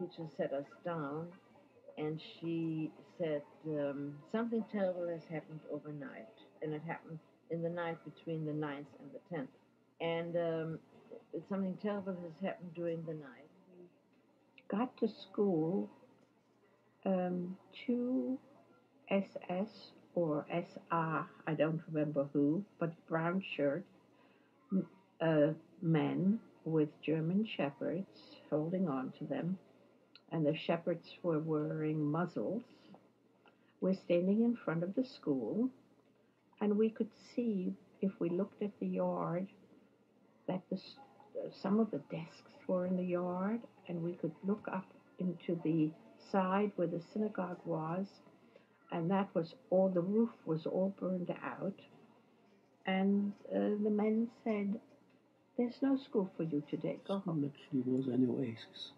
teacher sat us down and she said, something terrible has happened overnight. And it happened in the night between the 9th and the 10th. And something terrible has happened during the night. We got to school, two SS or SR, I don't remember who, but brown shirt, men with German shepherds holding on to them, and the shepherds were wearing muzzles. We're standing in front of the school, and we could see, if we looked at the yard, that some of the desks were in the yard, and we could look up into the side where the synagogue was, and that was all, the roof was all burned out. And the men said, there's no school for you today, go home. Actually was an oasis.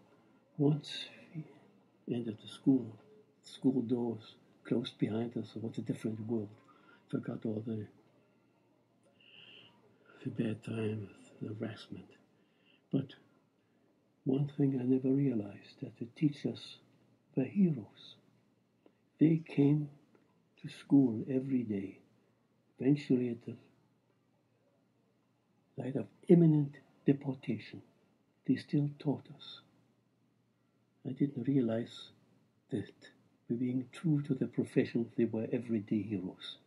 Once we entered the school doors closed behind us. It was a different world. Forgot all the bad times, the harassment. But one thing I never realized, that the teachers were heroes. They came to school every day. Eventually, at the light of imminent deportation, they still taught us. I didn't realize that by being true to the profession, they were everyday heroes.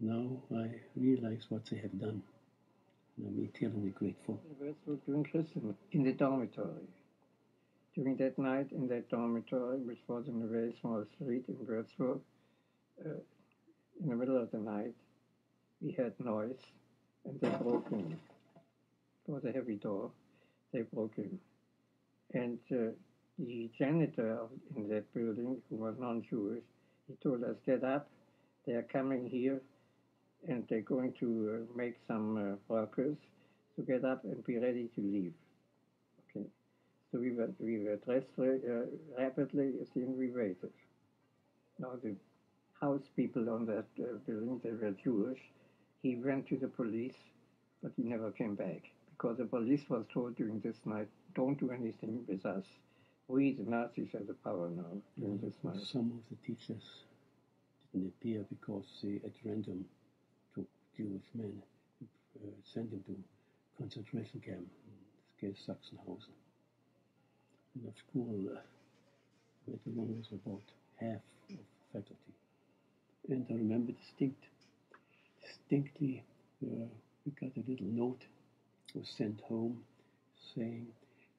Now I realize what they have done, and I'm eternally grateful. Würzburg during Kristallnacht in the dormitory. During that night in that dormitory, which was in a very small street in Würzburg, in the middle of the night, we heard noise, and they broke in. It was a heavy door. They broke in. And the janitor in that building, who was non-Jewish, he told us, get up, they are coming here, and they're going to make some workers, so get up and be ready to leave. Okay. So we were dressed rapidly, and we waited. Now the house people on that building, they were Jewish. He went to the police, but he never came back, because the police was told during this night, don't do anything with us. We, the Nazis, have the power now during this night. Some of the teachers didn't appear because they, at random, took Jewish men, sent them to concentration camp, in Sachsenhausen. In the school, where the one was about half of faculty. And I remember distinctly, we got a little note was sent home saying,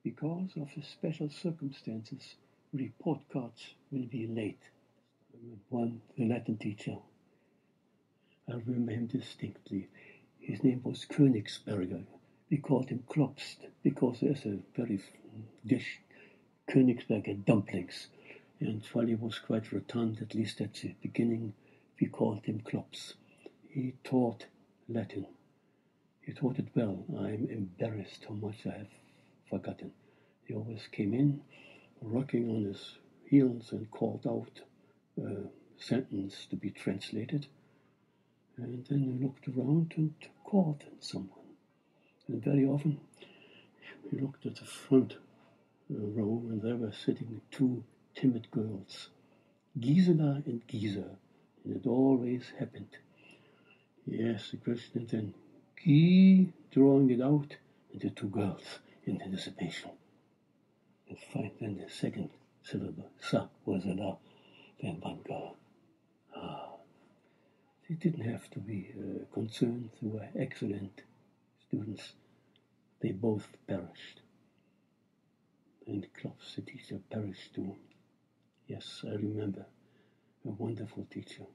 because of the special circumstances, report cards will be late. One, the Latin teacher, I remember him distinctly. His name was Königsberger. We called him Klopst because there's a very dish, Königsberger dumplings. And while he was quite rotund, at least at the beginning, we called him Klops. He taught Latin. He taught it well. I'm embarrassed how much I have forgotten. He always came in, rocking on his heels, and called out a sentence to be translated. And then he looked around and called on someone. And very often, he looked at the front row, and there were sitting two timid girls, Gisela and Gisa, and it always happened. He asked the question, and then Guy, drawing it out, and the two girls in anticipation. And then the second syllable, sa was a la, then one girl. They didn't have to be concerned. They were excellent students. They both perished. And Klops, the teacher, perished too. Yes, I remember. A wonderful teacher.